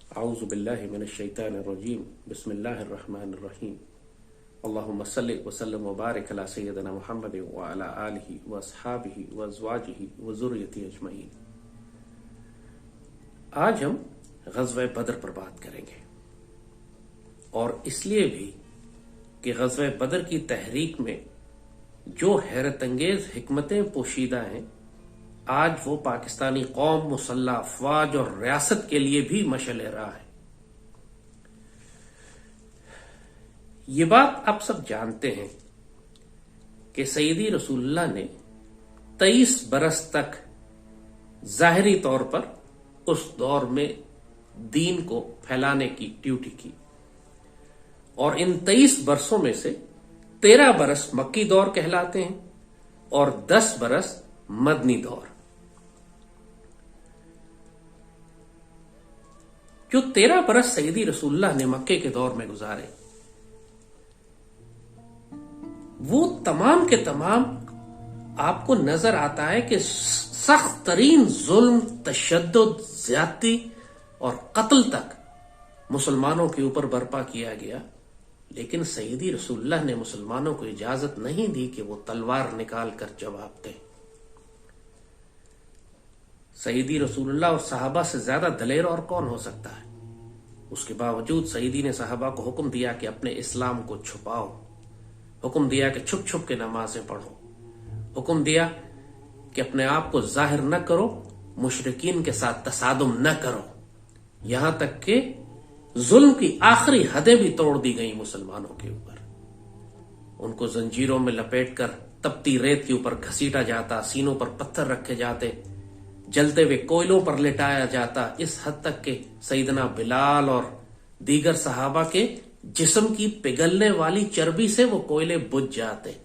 औज़ु बिल्लाहि मिनश शैतानिर रजीम बिस्मिल्लाहिर रहमानिर रहीम अल्लाहुम्मा सल्लि व सल्लिम व बारिक अला सय्यिदिना मुहम्मद व अला आलिहि व अस्हाबिहि व अज़वाजिहि व ज़ुर्रिय्यतिहि अजमईन। आज हम ग़ज़वा बदर पर बात करेंगे, और इसलिए भी कि ग़ज़वा बदर की तहरीक में जो हैरत अंगेज हिकमतें पोशीदा हैं, आज वो पाकिस्तानी कौम, मुसल्लह अफवाज और रियासत के लिए भी मशअल राह है। ये बात आप सब जानते हैं कि सैयदी रसूलुल्लाह ने 23 बरस तक जाहिरी तौर पर उस दौर में दीन को फैलाने की ड्यूटी की, और इन 23 बरसों में से 13 बरस मक्की दौर कहलाते हैं और 10 बरस मदनी दौर। जो 13 बरस सैयदी रसूलुल्लाह ने मक्के के दौर में गुजारे, वो तमाम के तमाम आपको नजर आता है कि सख्त तरीन जुल्म, तशद्दुद, ज्यादती और कत्ल तक मुसलमानों के ऊपर बर्पा किया गया, लेकिन सैयदी रसूलुल्लाह ने मुसलमानों को इजाजत नहीं दी कि वो तलवार निकाल कर जवाब दें। सैयदी रसूलुल्लाह और सहाबा से ज्यादा दलेर और कौन हो सकता है। उसके बावजूद सैयदी ने सहाबा को हुक्म दिया कि अपने इस्लाम को छुपाओ, हुक्म दिया कि छुप छुप के नमाजें पढ़ो, हुक्म दिया कि अपने आप को जाहिर न करो, मुशरिकीन के साथ तसादुम न करो। यहां तक कि जुल्म की आखिरी हदें भी तोड़ दी गई मुसलमानों के ऊपर। उनको जंजीरों में लपेटकर तपती रेत के ऊपर घसीटा जाता, सीनों पर पत्थर रखे जाते, जलते हुए कोयलों पर लेटाया जाता, इस हद तक के सईदना बिलाल और दीगर सहाबा के जिस्म की पिघलने वाली चर्बी से वो कोयले बुझ जाते।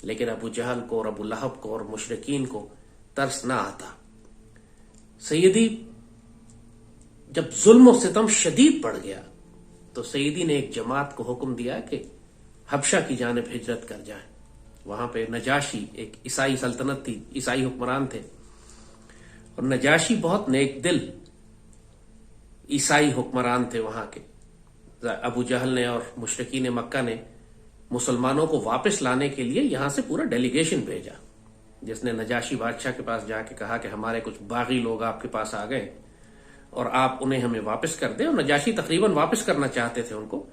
लेकिन अबू जहल को और अबू लहब को और मुशरिकीन को तरस ना आता। सैयदी जब जुल्म और सितम शदीद पड़ गया तो सैयदी ने एक जमात को हुक्म दिया कि हबशा की जानिब हिजरत कर जाए। वहां पे नजाशी एक ईसाई सल्तनत थी, ईसाई हुक्मरान थे, और नजाशी बहुत नेक दिल ईसाई हुक्मरान थे वहां के। अबू जहल ने और मुशरिकीन मक्का ने मुसलमानों को वापस लाने के लिए यहां से पूरा डेलीगेशन भेजा, जिसने नजाशी बादशाह के पास जाके कहा कि हमारे कुछ बागी लोग आपके पास आ गए और आप उन्हें हमें वापस कर दें। और नजाशी तकरीबन वापस करना चाहते थे उनको,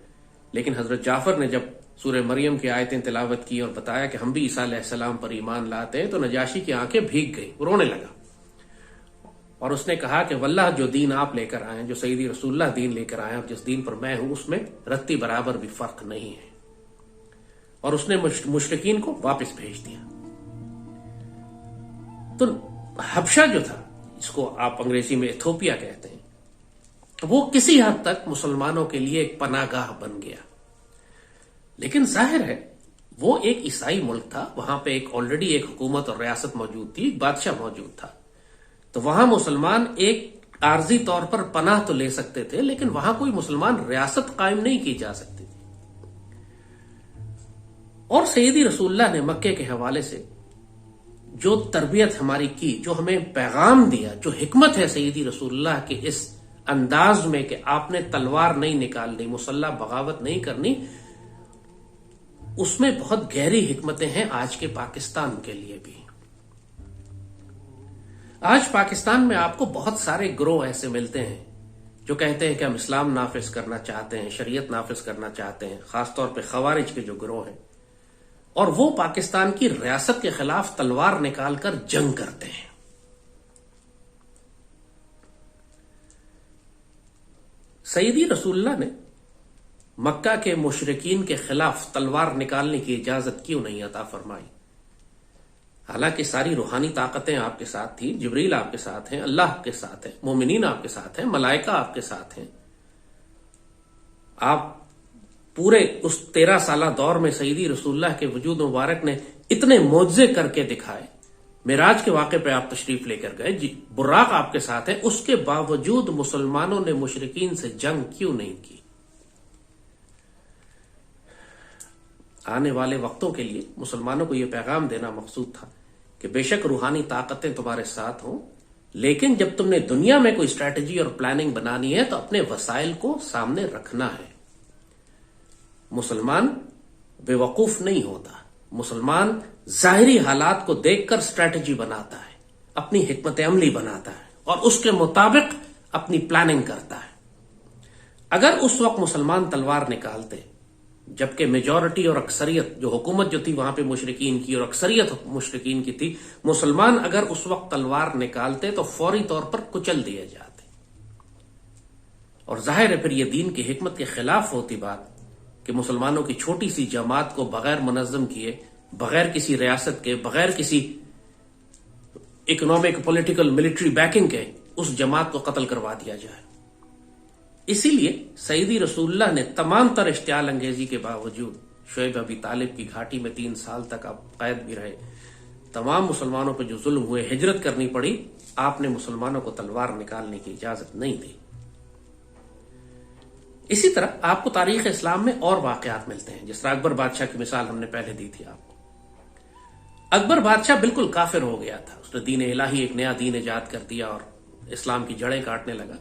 लेकिन हजरत जाफर ने जब सूरह मरियम की आयतें तिलावत की और बताया कि हम भी ईसा अलैहिस्सलाम पर ईमान लाते हैं, तो नजाशी की आंखें भीग गई, रोने लगा और उसने कहा कि वल्लाह जो दीन आप लेकर आए, जो सैयदी रसूलुल्लाह दीन लेकर आए, और जिस दीन पर मैं हूं उसमें रत्ती बराबर भी फर्क नहीं है। और उसने मुशरिकीन को वापस भेज दिया। तो हबशा जो था, इसको आप अंग्रेजी में इथोपिया कहते हैं, वो किसी हद तक मुसलमानों के लिए एक पनागाह बन गया। लेकिन जाहिर है वो एक ईसाई मुल्क था, वहां पे एक ऑलरेडी एक हुकूमत और रियासत मौजूद थी, एक बादशाह मौजूद था, तो वहां मुसलमान एक आर्जी तौर पर पनाह तो ले सकते थे, लेकिन वहां कोई मुसलमान रियासत कायम नहीं की जा सकती थी। और सैयदी रसूलुल्लाह ने मक्के के हवाले से जो तरबियत हमारी की, जो हमें पैगाम दिया, जो हिकमत है सैयदी रसूलुल्लाह के इस अंदाज में कि आपने तलवार नहीं निकालनी, मुसल्ला बगावत नहीं करनी, उसमें बहुत गहरी हिकमतें हैं आज के पाकिस्तान के लिए भी। आज पाकिस्तान में आपको बहुत सारे ग्रोह ऐसे मिलते हैं जो कहते हैं कि हम इस्लाम नाफिज करना चाहते हैं, शरीयत नाफिज करना चाहते हैं, खासतौर पे खवारिज के जो ग्रोह हैं, और वो पाकिस्तान की रियासत के खिलाफ तलवार निकालकर जंग करते हैं। सैयदी रसूलुल्लाह ने मक्का के मुशरिकीन के खिलाफ तलवार निकालने की इजाजत क्यों नहीं अता फरमाई? हालांकि सारी रूहानी ताकतें आपके साथ थी, जिब्रील आपके साथ हैं, अल्लाह आपके साथ है, मोमिनीन आपके साथ हैं, मलाइका आपके साथ हैं। आप पूरे उस 13 साला दौर में सैयदी रसूलुल्लाह के वजूद मुबारक ने इतने मोज़े करके दिखाए। मिराज के वाक़े पे आप तशरीफ लेकर गए, बुर्राक आपके साथ है, उसके बावजूद मुसलमानों ने मुशरिकीन से जंग क्यों नहीं की? आने वाले वक्तों के लिए मुसलमानों को यह पैगाम देना मकसूद था कि बेशक रूहानी ताकतें तुम्हारे साथ हों, लेकिन जब तुमने दुनिया में कोई स्ट्रैटेजी और प्लानिंग बनानी है तो अपने वसाइल को सामने रखना है। मुसलमान बेवकूफ नहीं होता, मुसलमान जाहिरी हालात को देखकर स्ट्रैटेजी बनाता है, अपनी हिकमत अमली बनाता है और उसके मुताबिक अपनी प्लानिंग करता है। अगर उस वक्त मुसलमान तलवार निकालते, जबकि मेजॉरिटी और अक्सरियत जो हुकूमत जो थी वहां पे मुशरिकीन की और अक्सरियत मुशरिकीन की थी, मुसलमान अगर उस वक्त तलवार निकालते तो फौरी तौर पर कुचल दिए जाते। और जाहिर है फिर यह दीन की हिकमत के खिलाफ होती बात कि मुसलमानों की छोटी सी जमात को बगैर मुनज़्ज़म किए, बगैर किसी रियासत के, बगैर किसी इकोनॉमिक, पॉलिटिकल, मिलिट्री बैकिंग के उस जमात को कत्ल करवा दिया जाए। इसीलिए सईदी रसूलुल्लाह ने तमाम तर इश्तियाल अंगेजी के बावजूद शुएब अबी तालिब की घाटी में 3 साल तक आप कैद भी रहे, तमाम मुसलमानों पर जो जुल्म हुए, हिजरत करनी पड़ी, आपने मुसलमानों को तलवार निकालने की इजाजत नहीं दी। इसी तरह आपको तारीख इस्लाम में और वाकयात मिलते हैं। जिस तरह अकबर बादशाह की मिसाल हमने पहले दी थी आपको। अकबर बादशाह बिल्कुल काफिर हो गया था, उसने दीन इलाही, एक नया दीन इजाद कर दिया और इस्लाम की जड़ें काटने लगा।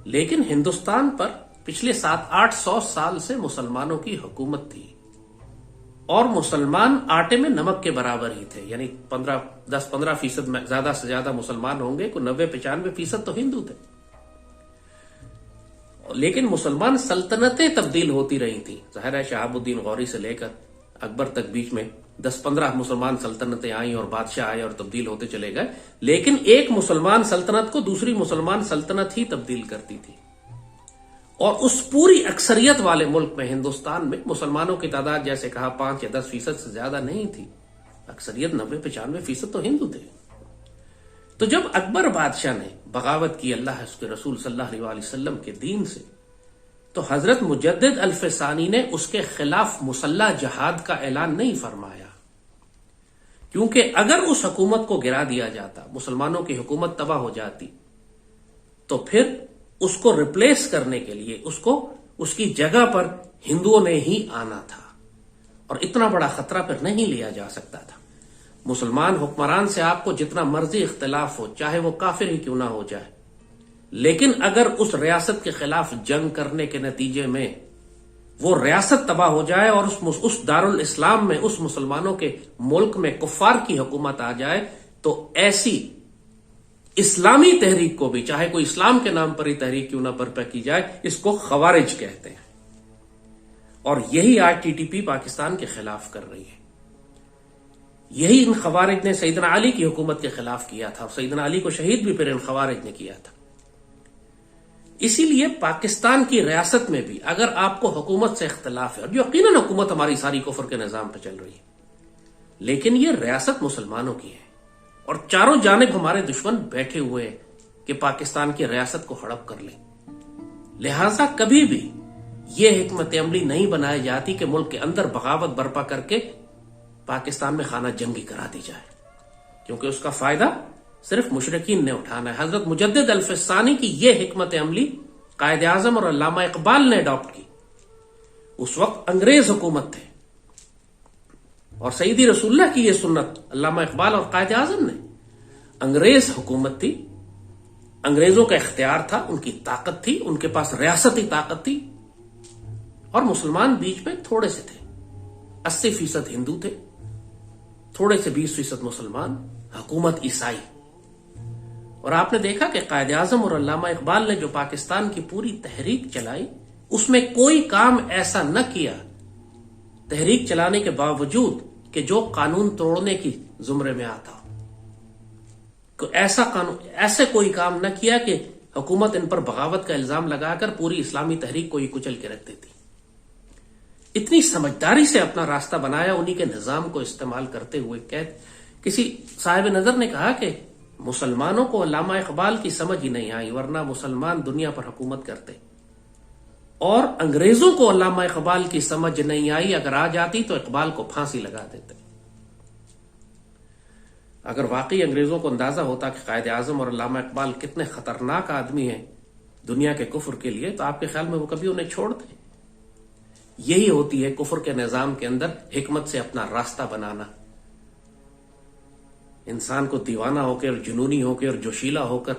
लेकिन हिंदुस्तान पर पिछले 700-800 साल से मुसलमानों की हुकूमत थी और मुसलमान आटे में नमक के बराबर ही थे, यानी 10-15% में ज्यादा से ज्यादा मुसलमान होंगे, को 90-95% तो हिंदू थे। लेकिन मुसलमान सल्तनतें तब्दील होती रही थी। ज़ाहिर है शहाबुद्दीन गौरी से लेकर अकबर तक बीच में 10-15 मुसलमान सल्तनतें आई और बादशाह आए और तब्दील होते चले गए, लेकिन एक मुसलमान सल्तनत को दूसरी मुसलमान सल्तनत ही तब्दील करती थी। और उस पूरी अक्सरियत वाले मुल्क में, हिंदुस्तान में, मुसलमानों की तादाद जैसे कहा 5 या 10% से ज्यादा नहीं थी। अक्सरियत 90-95% तो हिंदू थे। तो जब अकबर बादशाह ने बगावत की अल्लाह उसके रसूल सल्लल्लाहु अलैहि वसल्लम के दीन से, तो हजरत मुजद्दिद अल्फसानी ने उसके खिलाफ मुसल्ला जहाद का ऐलान नहीं फरमाया, क्योंकि अगर उस हुकूमत को गिरा दिया जाता, मुसलमानों की हुकूमत तबाह हो जाती, तो फिर उसको रिप्लेस करने के लिए उसकी जगह पर हिंदुओं ने ही आना था और इतना बड़ा खतरा फिर नहीं लिया जा सकता था। मुसलमान हुक्मरान से आपको जितना मर्जी इख्तिलाफ हो, चाहे वो काफिर ही क्यों ना हो जाए, लेकिन अगर उस रियासत के खिलाफ जंग करने के नतीजे में वो रियासत तबाह हो जाए और उस दारुल इस्लाम में, उस मुसलमानों के मुल्क में कुफ्फार की हुकूमत आ जाए, तो ऐसी इस्लामी तहरीक को भी, चाहे कोई इस्लाम के नाम पर ही तहरीक क्यों ना बर्पा की जाए, इसको खवारिज कहते हैं। और यही आज टीटीपी पाकिस्तान के खिलाफ कर रही है। यही इन खवारिज ने सैयदना अली की हुकूमत के खिलाफ किया था और सैयदना अली को शहीद भी फिर इन खवारिज ने किया था। इसीलिए पाकिस्तान की रियासत में भी अगर आपको हुकूमत से इख्तिलाफ है, और यकीनन हुकूमत हमारी सारी कुफर के निजाम पर चल रही है, लेकिन यह रियासत मुसलमानों की है और चारों जानिब हमारे दुश्मन बैठे हुए हैं कि पाकिस्तान की रियासत को हड़प कर ले। लिहाजा कभी भी यह हिकमत अमली नहीं बनाई जाती कि मुल्क के अंदर बगावत बर्पा करके पाकिस्तान में खाना जंगी करा दी जाए, क्योंकि उसका फायदा सिर्फ मुशरिकीन ने उठाना है। हजरत मुजद्दिद अल्फसानी की यह हिकमत अमली कायद आजम और अल्लामा इकबाल ने अडॉप्ट की। उस वक्त अंग्रेज हुकूमत थे और सईदी रसूलुल्लाह की यह सुन्नत अल्लामा इकबाल और कायद आजम ने, अंग्रेज हुकूमत थी, अंग्रेजों का इख्तियार था, उनकी ताकत थी, उनके पास रियासती ताकत थी और मुसलमान बीच में थोड़े से थे। 80% हिंदू थे, थोड़े से 20% मुसलमान, हुकूमत ईसाई। और आपने देखा कि कायद आजम और अल्लामा इकबाल ने जो पाकिस्तान की पूरी तहरीक चलाई, उसमें कोई काम ऐसा न किया, तहरीक चलाने के बावजूद, कि जो कानून तोड़ने की जुमरे में आता। ऐसे कोई काम न किया कि हुकूमत इन पर बगावत का इल्जाम लगाकर पूरी इस्लामी तहरीक को ही कुचल के रख देती। इतनी समझदारी से अपना रास्ता बनाया, उन्हीं के निजाम को इस्तेमाल करते हुए। किसी साहिब नजर ने कहा कि मुसलमानों को अल्लामा इकबाल की समझ ही नहीं आई, वरना मुसलमान दुनिया पर हुकूमत करते। और अंग्रेजों को अल्लामा इकबाल की समझ नहीं आई, अगर आ जाती तो इकबाल को फांसी लगा देते। अगर वाकई अंग्रेजों को अंदाजा होता कि कायद आजम और अल्लामा इकबाल कितने खतरनाक आदमी हैं दुनिया के कुफर के लिए, तो आपके ख्याल में वो कभी उन्हें छोड़ते? यही होती है कुफर के निजाम के अंदर हिकमत से अपना रास्ता बनाना। इंसान को दीवाना होकर, जुनूनी होकर और जोशीला होकर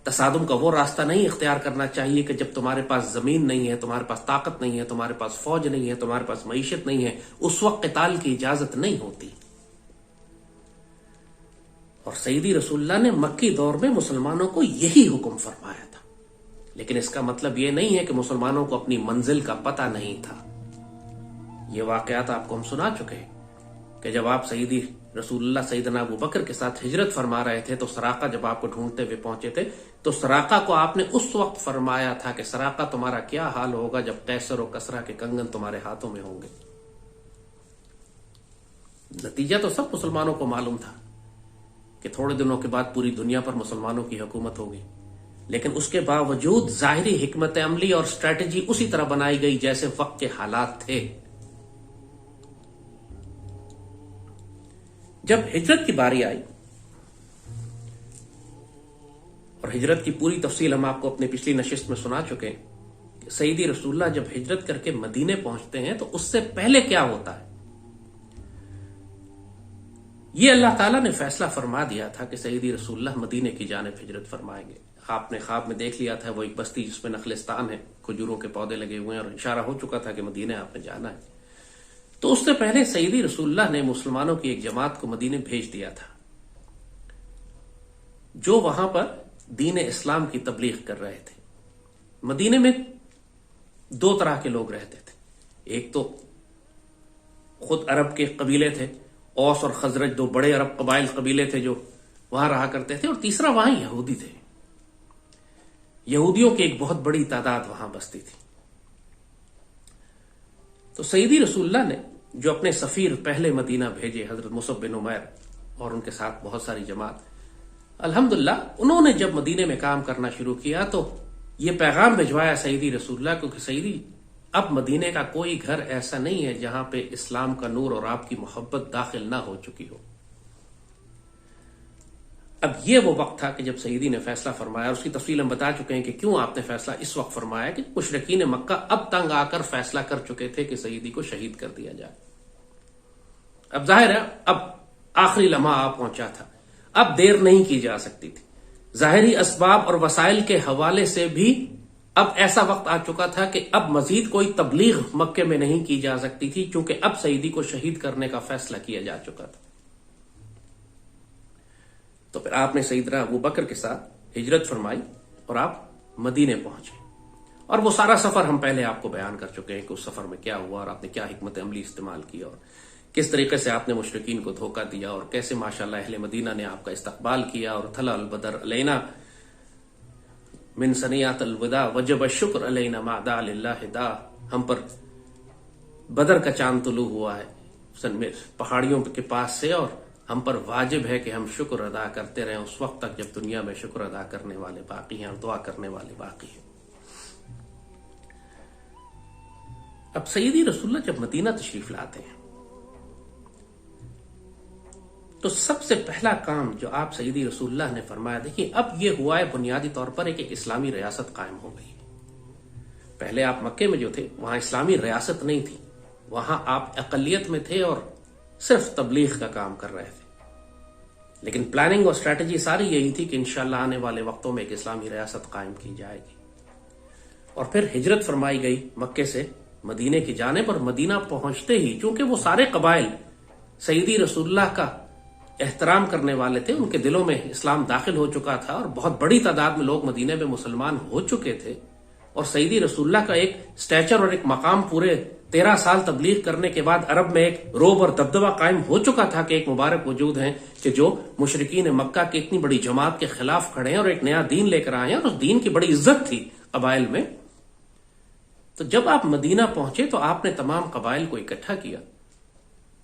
तसादुम का वो रास्ता नहीं इख्तियार करना चाहिए कि जब तुम्हारे पास जमीन नहीं है, तुम्हारे पास ताकत नहीं है, तुम्हारे पास फौज नहीं है, तुम्हारे पास मईशत नहीं है, उस वक्त क़िताल की इजाजत नहीं होती। और सईदी रसूलुल्लाह ने मक्की दौर में मुसलमानों को यही हुक्म फरमाया था। लेकिन इसका मतलब यह नहीं है कि मुसलमानों को अपनी मंजिल का पता नहीं था। ये वाकयात आपको हम सुना चुके हैं कि जब आप सईदी रसूलुल्लाह सैयदना अबू बकर के साथ हिजरत फरमा रहे थे तो सराका जब आपको ढूंढते हुए पहुंचे थे तो सराका को आपने उस वक्त फरमाया था कि सराका तुम्हारा क्या हाल होगा जब कैसर और कसरा के कंगन तुम्हारे हाथों में होंगे। नतीजा तो सब मुसलमानों को मालूम था कि थोड़े दिनों के बाद पूरी दुनिया पर मुसलमानों की हुकूमत होगी, लेकिन उसके बावजूद जाहिरी हिकमत अमली और स्ट्रेटेजी उसी तरह बनाई गई जैसे वक्त के हालात थे। जब हिजरत की बारी आई, और हिजरत की पूरी तफसील हम आपको अपने पिछली नशिस्त में सुना चुके हैं, सईदी रसूलुल्लाह जब हिजरत करके मदीने पहुंचते हैं तो उससे पहले क्या होता है, ये अल्लाह ताला ने फैसला फरमा दिया था कि सईदी रसूलुल्लाह मदीने की जानिब हिजरत फरमाएंगे। आपने ख्वाब में देख लिया था वो एक बस्ती जिसमें नखलिस्तान है, खजूरों के पौधे लगे हुए हैं और इशारा हो चुका था कि मदीने आपने जाना है। तो उससे पहले सईदी रसूलुल्लाह ने मुसलमानों की एक जमात को मदीने भेज दिया था जो वहां पर दीन इस्लाम की तबलीग कर रहे थे। मदीने में दो तरह के लोग रहते थे। एक तो खुद अरब के कबीले थे, औस और खजरज, दो बड़े अरब कबाइल कबीले थे जो वहां रहा करते थे, और तीसरा वहां यहूदी थे। यहूदियों की एक बहुत बड़ी तादाद वहां बसती थी। तो सईदी रसूलुल्लाह ने जो अपने सफीर पहले मदीना भेजे हजरत मुसअब बिन उमैर और उनके साथ बहुत सारी जमात, अल्हम्दुलिल्लाह उन्होंने जब मदीने में काम करना शुरू किया तो ये पैगाम भिजवाया सईदी रसूलुल्लाह को कि सईदी, अब मदीने का कोई घर ऐसा नहीं है जहां पे इस्लाम का नूर और आपकी मोहब्बत दाखिल ना हो चुकी हो। अब ये वो वक्त था कि जब सईदी ने फैसला फरमाया, उसकी तफसील हम बता चुके हैं कि क्यों आपने फैसला इस वक्त फरमाया कि मुशरिकीन मक्का अब तंग आकर फैसला कर चुके थे कि सईदी को शहीद कर दिया जाए। अब जाहिर है अब आखिरी लम्हा आ पहुंचा था, अब देर नहीं की जा सकती थी। जाहिरी असबाब और वसाइल के हवाले से भी अब ऐसा वक्त आ चुका था कि अब मजीद कोई तबलीग मक्के में नहीं की जा सकती थी, क्योंकि अब सईदी को शहीद करने का फैसला किया जा चुका था। तो फिर आपने सईदना अबू बकर के साथ हिजरत फरमाई और आप मदीने पहुंचे। और वो सारा सफर हम पहले आपको बयान कर चुके हैं कि उस सफर में क्या हुआ और आपने क्या हिकमत अमली इस्तेमाल की और किस तरीके से आपने मुशरिकीन को धोखा दिया और कैसे माशाअल्लाह अहले मदीना ने आपका इस्तकबाल किया। और थला अल बदर अलैना मिन सनियात अल वदा वजब शुक्र अलैना मादा लिल्लाह दा, हम पर बदर का चांद तुलू हुआ है पहाड़ियों के पास से और हम पर वाजिब है कि हम शुक्र अदा करते रहें उस वक्त तक जब दुनिया में शुक्र अदा करने वाले बाकी हैं और दुआ करने वाले बाकी हैं। अब सईदी रसूलुल्लाह जब मदीना तशरीफ लाते हैं तो सबसे पहला काम जो आप सईदी रसूलुल्लाह ने फरमाया, देखिए अब यह हुआ है बुनियादी तौर पर एक इस्लामी रियासत कायम हो गई। पहले आप मक्के में जो थे वहां इस्लामी रियासत नहीं थी, वहां आप अकलियत में थे और सिर्फ तबलीग का काम कर रहे थे। लेकिन प्लानिंग और स्ट्रेटजी सारी यही थी कि इंशाअल्लाह आने वाले वक्तों में एक इस्लामी रियासत कायम की जाएगी। और फिर हिजरत फरमाई गई मक्के से मदीने की जानिब, और मदीना पहुंचते ही चूंकि वो सारे कबाइल सईदी रसूलुल्लाह का एहतराम करने वाले थे, उनके दिलों में इस्लाम दाखिल हो चुका था और बहुत बड़ी तादाद में लोग मदीने में मुसलमान हो चुके थे। और सईदी रसूलुल्लाह का एक स्टैचर और एक मकाम पूरे 13 साल तबलीग करने के बाद अरब में एक रोब और दबदबा कायम हो चुका था कि एक मुबारक वजूद है कि जो मुशरिकीन मक्का की इतनी बड़ी जमात के खिलाफ खड़े हैं और एक नया दीन लेकर आए हैं, और उस दीन की बड़ी इज्जत थी कबाइल में। तो जब आप मदीना पहुंचे तो आपने तमाम कबाइल को इकट्ठा किया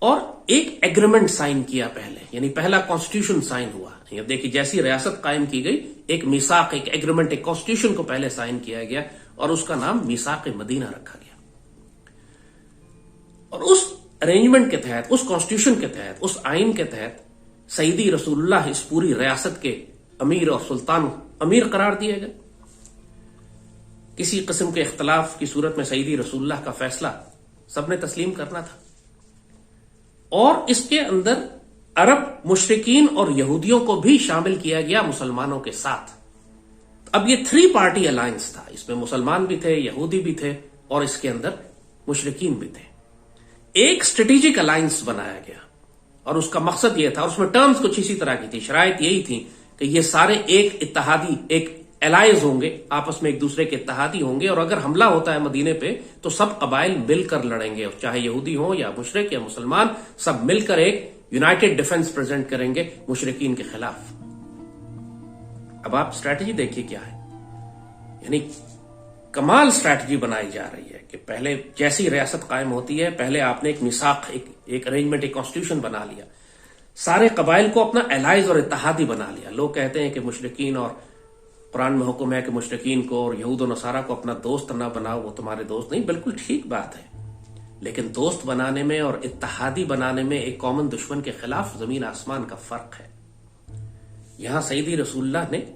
और एक एग्रीमेंट साइन किया पहले, यानी पहला कॉन्स्टिट्यूशन साइन हुआ। ये देखिए जैसी रियासत कायम की गई, एक मीसाक, एक एग्रीमेंट, एक कॉन्स्टिट्यूशन को पहले साइन किया गया और उसका नाम मीसाक मदीना रखा गया। और उस अरेंजमेंट के तहत, उस कॉन्स्टिट्यूशन के तहत, उस आइन के तहत सईदी रसूलुल्लाह इस पूरी रियासत के अमीर और सुल्तान अमीर करार दिए गए। किसी किस्म के इख्तलाफ की सूरत में सईदी रसूलुल्लाह का फैसला सबने तस्लीम करना था। और इसके अंदर अरब मुशरिकीन और यहूदियों को भी शामिल किया गया मुसलमानों के साथ। अब ये 3 पार्टी अलायंस था, इसमें मुसलमान भी थे, यहूदी भी थे और इसके अंदर मुशरिकीन भी थे। एक स्ट्रेटेजिक अलायंस बनाया गया और उसका मकसद यह था, और उसमें टर्म्स कुछ इसी तरह की थी, शराइत यही थी कि ये सारे एक इत्तेहादी, एक एलाइज होंगे, आपस में एक दूसरे के इत्तेहादी होंगे, और अगर हमला होता है मदीने पे तो सब कबाइल मिलकर लड़ेंगे, चाहे यहूदी हो या मुशरिक या मुसलमान, सब मिलकर एक यूनाइटेड डिफेंस प्रेजेंट करेंगे मुशरिकीन के खिलाफ। अब आप स्ट्रैटेजी देखिए क्या है, यानी कमाल स्ट्रैटेजी बनाई जा रही है कि पहले जैसी रियासत कायम होती है, पहले आपने एक मिसाक, एक अरेंजमेंट, एक कॉन्स्टिट्यूशन बना लिया, सारे कबाइल को अपना एलाइज और इत्तेहादी बना लिया। लोग कहते हैं कि मुशरिकीन, और कुरान में हुक्म है कि मुशरिकीन को और यहूद और नसारा को अपना दोस्त ना बनाओ, वो तुम्हारे दोस्त नहीं, बिल्कुल ठीक बात है, लेकिन दोस्त बनाने में और इत्तेहादी बनाने में एक कॉमन दुश्मन के खिलाफ जमीन आसमान का फर्क है। यहां सईदी रसूलुल्लाह ने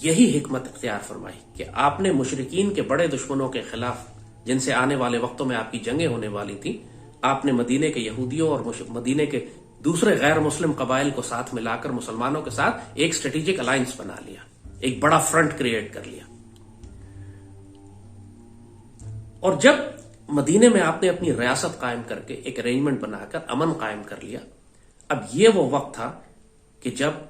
यही हिकमत इख्तियार फरमाई कि आपने मुशरिकीन के बड़े दुश्मनों के खिलाफ, जिनसे आने वाले वक्तों में आपकी जंगें होने वाली थी, आपने मदीने के यहूदियों और मदीने के दूसरे गैर मुस्लिम कबाइल को साथ मिलाकर मुसलमानों के साथ एक स्ट्रेटेजिक अलायंस बना लिया, एक बड़ा फ्रंट क्रिएट कर लिया। और जब मदीने में आपने अपनी रियासत कायम करके एक अरेंजमेंट बनाकर अमन कायम कर लिया, अब यह वो वक्त था कि जब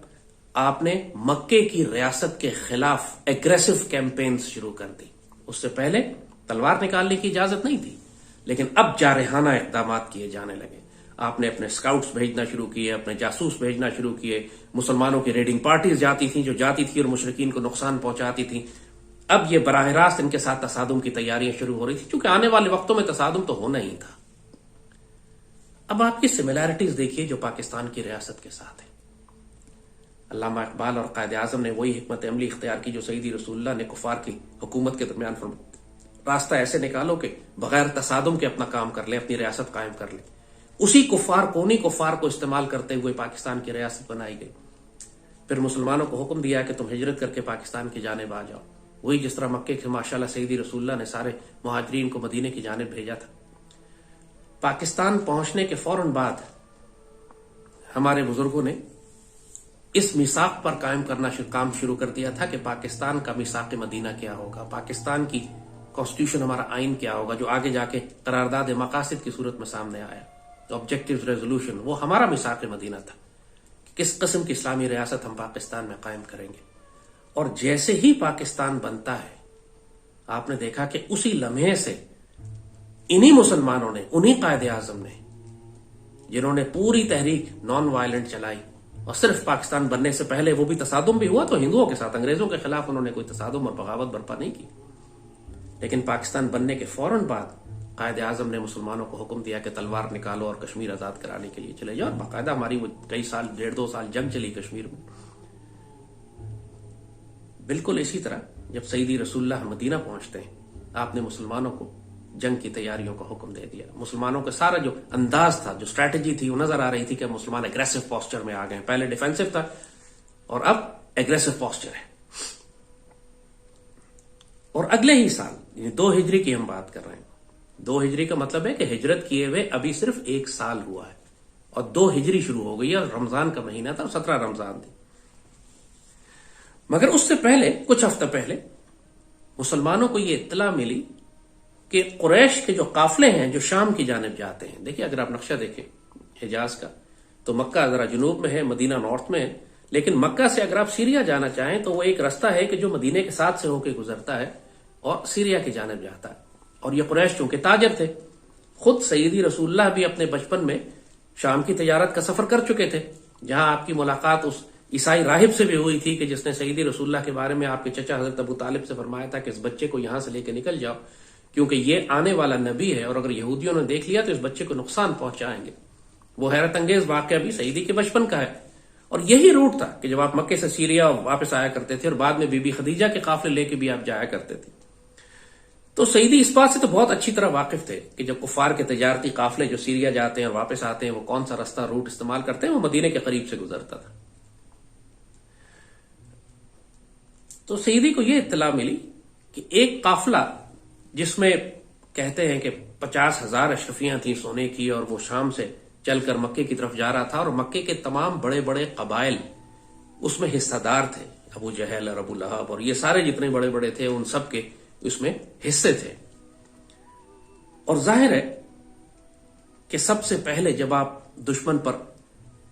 आपने मक्के की रियासत के खिलाफ एग्रेसिव कैंपेन्स शुरू कर दी। उससे पहले तलवार निकालने की इजाजत नहीं थी, लेकिन अब जारहाना इकदाम किए जाने लगे। आपने अपने स्काउट्स भेजना शुरू किए, अपने जासूस भेजना शुरू किए, मुसलमानों की रेडिंग पार्टीज जाती थी जो जाती थी और मुशरिकीन को नुकसान पहुंचाती थी। अब ये बराह रास्त इनके साथ तसादुम की तैयारियां शुरू हो रही थी, क्योंकि आने वाले वक्तों में तसादुम तो होना ही था। अब आपकी सिमिलैरिटीज देखिए जो पाकिस्तान की रियासत के साथ है। अल्लामा इकबाल और कायद आजम ने वही हिकमत अमली इख्तियार की जो सईदी रसूलुल्लाह ने कुफार की हुकूमत के दरमियान रास्ता ऐसे निकालो कि बगैर तसादुम के अपना काम कर ले, अपनी रियासत कायम कर ले। उसी कौनी कुफार को इस्तेमाल करते हुए पाकिस्तान की रियासत बनाई गई। फिर मुसलमानों को हुक्म दिया कि तुम हिजरत करके पाकिस्तान की जानिब आ जाओ, वही जिस तरह मक्के के माशाल्लाह सईदी रसूलुल्लाह ने सारे मुहाजिरीन को मदीने की जानिब भेजा था। पाकिस्तान पहुंचने के फौरन बाद हमारे बुजुर्गों ने इस मिसाक पर कायम करना काम शुरू कर दिया था कि पाकिस्तान का मिसाक मदीना क्या होगा, पाकिस्तान की कॉन्स्टिट्यूशन, हमारा आइन क्या होगा, जो आगे जाके करारदाद मकासिद की सूरत में सामने आया, तो ऑब्जेक्टिव रेजोल्यूशन, वो हमारा मिसाक मदीना था कि किस किस्म की इस्लामी रियासत हम पाकिस्तान में कायम करेंगे। और जैसे ही पाकिस्तान बनता है, आपने देखा कि उसी लम्हे से इन्हीं मुसलमानों ने, उन्हीं कायदे आजम ने, जिन्होंने पूरी तहरीक नॉन वायलेंट चलाई, और सिर्फ पाकिस्तान बनने से पहले वो भी तसादुम भी हुआ तो हिंदुओं के साथ, अंग्रेजों के खिलाफ उन्होंने कोई तसादुम और बगावत बर्पा नहीं की, लेकिन पाकिस्तान बनने के फौरन बाद कायदे आजम ने मुसलमानों को हुक्म दिया कि तलवार निकालो और कश्मीर आजाद कराने के लिए चले जाओ। और बाकायदा हमारी वो कई साल, 1.5-2 साल जंग चली कश्मीर में। बिल्कुल इसी तरह जब सईदी रसूलुल्लाह मदीना पहुंचते हैं, आपने मुसलमानों को जंग की तैयारियों का हुक्म दे दिया। मुसलमानों का सारा जो अंदाज था, जो स्ट्रैटेजी थी, वो नजर आ रही थी कि मुसलमान एग्रेसिव पोस्चर में आ गए। पहले डिफेंसिव था और अब एग्रेसिव पोस्चर है। और अगले ही साल, 2 हिजरी की हम बात कर रहे हैं, 2 हिजरी का मतलब है कि हिजरत किए हुए अभी सिर्फ 1 साल हुआ है और 2 हिजरी शुरू हो गई है, और रमजान का महीना था और 17 रमजान थी। मगर उससे पहले, कुछ हफ्ते पहले, मुसलमानों को यह इत्तला मिली कि कुरैश के जो काफले हैं जो शाम की जानिब जाते हैं, देखिए अगर आप नक्शा देखें हिजाज का, तो मक्का जरा जुनूब में है, मदीना नॉर्थ में है, लेकिन मक्का से अगर आप सीरिया जाना चाहें तो वो एक रास्ता है कि जो मदीने के साथ से होकर गुजरता है और सीरिया की जानिब जाता है। और ये कुरैश चूंकि ताजर थे, खुद सईदी रसूलुल्लाह भी अपने बचपन में शाम की तजारत का सफर कर चुके थे, जहां आपकी मुलाकात उस ईसाई राहिब से भी हुई थी कि जिसने सईदी रसूलुल्लाह के बारे में आपके चचा हजरत अबू तालिब से फरमाया था कि इस बच्चे को यहां से लेकर निकल जाओ, क्योंकि ये आने वाला नबी है और अगर यहूदियों ने देख लिया तो इस बच्चे को नुकसान पहुंचाएंगे। वो हैरत अंगेज वाकया भी सईदी के बचपन का है। और यही रूट था कि जब आप मक्के से सीरिया वापस आया करते थे और बाद में बीबी खदीजा के काफिले लेके भी आप जाया करते थे, तो सईदी इस बात से तो बहुत अच्छी तरह वाकिफ थे कि जब कुफार के तजारती काफिले जो सीरिया जाते हैं और वापस आते हैं, वो कौन सा रास्ता रूट इस्तेमाल करते हैं, वो मदीने के करीब से गुजरता था। तो सईदी को यह इत्तला मिली कि एक काफिला जिसमें कहते हैं कि 50,000 अशरफियां थी सोने की, और वो शाम से चलकर मक्के की तरफ जा रहा था और मक्के के तमाम बड़े बड़े कबाइल उसमें हिस्सेदार थे। अबू जहल और अबू लहब और ये सारे जितने बड़े बड़े थे उन सब के उसमें हिस्से थे। और जाहिर है कि सबसे पहले जब आप दुश्मन पर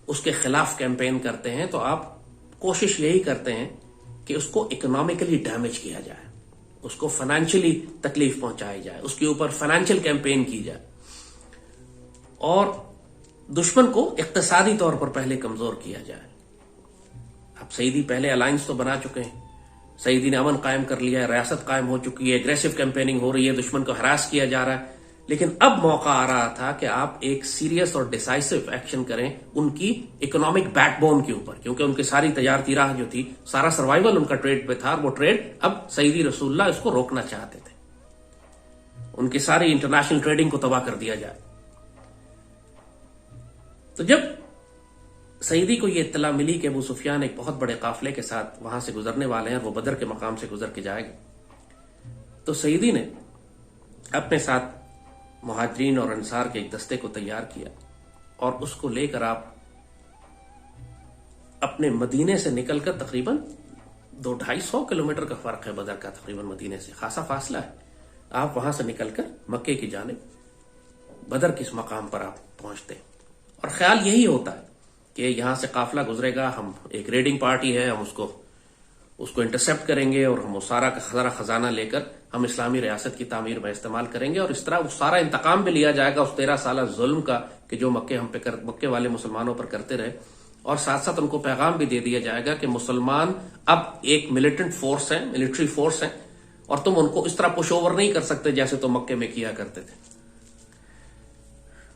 उसके खिलाफ कैंपेन करते हैं तो आप कोशिश यही करते हैं कि उसको इकोनॉमिकली डैमेज किया जाए, उसको फाइनेंशियली तकलीफ पहुंचाई जाए, उसके ऊपर फाइनेंशियल कैंपेन की जाए और दुश्मन को इक्तिसादी तौर पर पहले कमजोर किया जाए। अब सईदी पहले अलायंस तो बना चुके हैं, सईदी ने अमन कायम कर लिया है, रियासत कायम हो चुकी है, एग्रेसिव कैंपेनिंग हो रही है, दुश्मन को हरास किया जा रहा है। लेकिन अब मौका आ रहा था कि आप एक सीरियस और डिसाइसिव एक्शन करें उनकी इकोनॉमिक बैकबोन के ऊपर, क्योंकि उनकी सारी तजारती राह जो थी, सारा सर्वाइवल उनका ट्रेड पे था और वो ट्रेड अब सईदी रसूलुल्लाह इसको रोकना चाहते थे। उनकी सारी इंटरनेशनल ट्रेडिंग को तबाह कर दिया जाए। तो जब सईदी को यह इत्तला मिली कि अबू सुफियान एक बहुत बड़े काफिले के साथ वहां से गुजरने वाले हैं, वो बदर के मकाम से गुजर के जाएंगे, तो सईदी ने अपने साथ मुहाजिरीन और अंसार के एक दस्ते को तैयार किया और उसको लेकर आप अपने मदीने से निकलकर तकरीबन 200-250 किलोमीटर का फर्क है बदर का, तकरीबन मदीने से खासा फासला है। आप वहां से निकलकर मक्के की जानिब बदर किस मकाम पर आप पहुंचते हैं और ख्याल यही होता है कि यहां से काफिला गुजरेगा, हम एक रेडिंग पार्टी है, हम उसको इंटरसेप्ट करेंगे और हम सारा का सारा खजाना लेकर हम इस्लामी रियासत की तामीर में इस्तेमाल करेंगे और इस तरह वो सारा इंतकाम भी लिया जाएगा उस 13 साल जुल्म का कि जो मक्के वाले मुसलमानों पर करते रहे। और साथ साथ उनको पैगाम भी दे दिया जाएगा कि मुसलमान अब एक मिलिटेंट फोर्स है, मिलिट्री फोर्स है और तुम उनको इस तरह पुश ओवर नहीं कर सकते जैसे तुम मक्के में किया करते थे।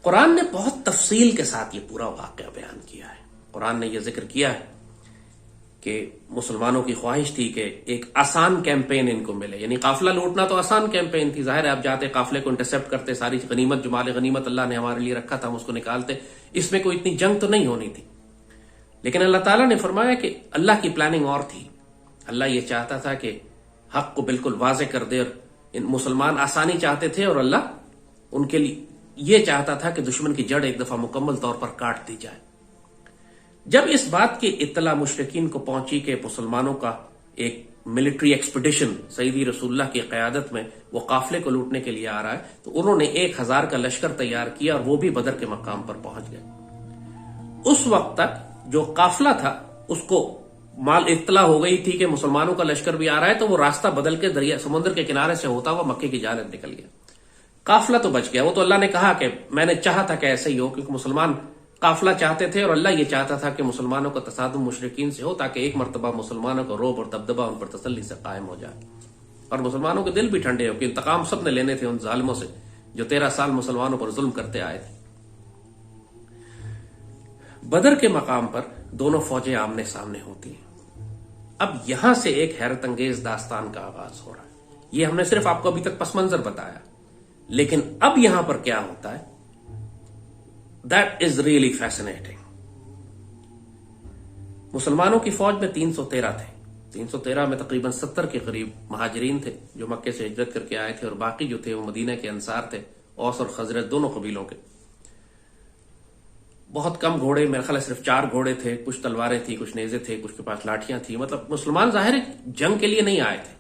कुरान ने बहुत तफसील के साथ ये पूरा वाकया बयान किया है। कुरान ने यह जिक्र किया है कि मुसलमानों की ख्वाहिश थी कि एक आसान कैंपेन इनको मिले, यानी काफिला लूटना तो आसान कैंपेन थी, जाहिर है आप जाते काफिले को इंटरसेप्ट करते, सारी गनीमत जो माल गनीमत अल्लाह ने हमारे लिए रखा था हम उसको निकालते, इसमें कोई इतनी जंग तो नहीं होनी थी। लेकिन अल्लाह ताला ने फरमाया कि अल्लाह की प्लानिंग और थी। अल्लाह ये चाहता था कि हक को बिल्कुल वाजे कर दे और इन मुसलमान आसानी चाहते थे और अल्लाह उनके लिए ये चाहता था कि दुश्मन की जड़ एक दफा मुकम्मल तौर पर काट दी जाए। जब इस बात की इत्तला मुशरिकीन को पहुंची कि मुसलमानों का एक मिलिट्री एक्सपीडिशन सईदी रसूलुल्लाह की क़यादत में वो काफिले को लूटने के लिए आ रहा है, तो उन्होंने 1000 का लश्कर तैयार किया और वो भी बदर के मकाम पर पहुंच गए। उस वक्त तक जो काफिला था उसको माल इत्तला हो गई थी कि मुसलमानों का लश्कर भी आ रहा है, तो वो रास्ता बदल के दरिया समुद्र के किनारे से होता हुआ मक्के की जानिब निकल गया। काफिला तो बच गया, वो तो अल्लाह ने कहा कि मैंने चाहा था कि ऐसे ही हो, क्योंकि मुसलमान काफिला चाहते थे और अल्लाह ये चाहता था कि मुसलमानों का तसादुम मुशरिकीन से हो ताकि एक मरतबा मुसलमानों का रोब और दबदबा उन पर तसल्ली से कायम हो जाए और मुसलमानों के दिल भी ठंडे हो कि इंतकाम सबने लेने थे उन जालिमों से जो 13 साल मुसलमानों पर जुल्म करते आए थे। बदर के मकाम पर दोनों फौजें आमने सामने होती हैं। अब यहां से एक हैरत अंगेज दास्तान का आगाज हो रहा है। यह हमने सिर्फ आपको अभी तक पस मंजर बताया, लेकिन अब यहां पर क्या होता है, दैट इज रियली फैसिनेटिंग। मुसलमानों की फौज में 313 थे। 313 में तकरीबन 70 के करीब महाजरीन थे जो मक्के से हिजरत करके आए थे और बाकी जो थे वो मदीना के अंसार थे, औस और खजरत दोनों कबीलों के। बहुत कम घोड़े, मेरे ख्याल सिर्फ 4 घोड़े थे, कुछ तलवारें थी, कुछ नेजे थे, कुछ के पास लाठियां थी। मतलब मुसलमान जाहिर जंग के लिए नहीं आए थे,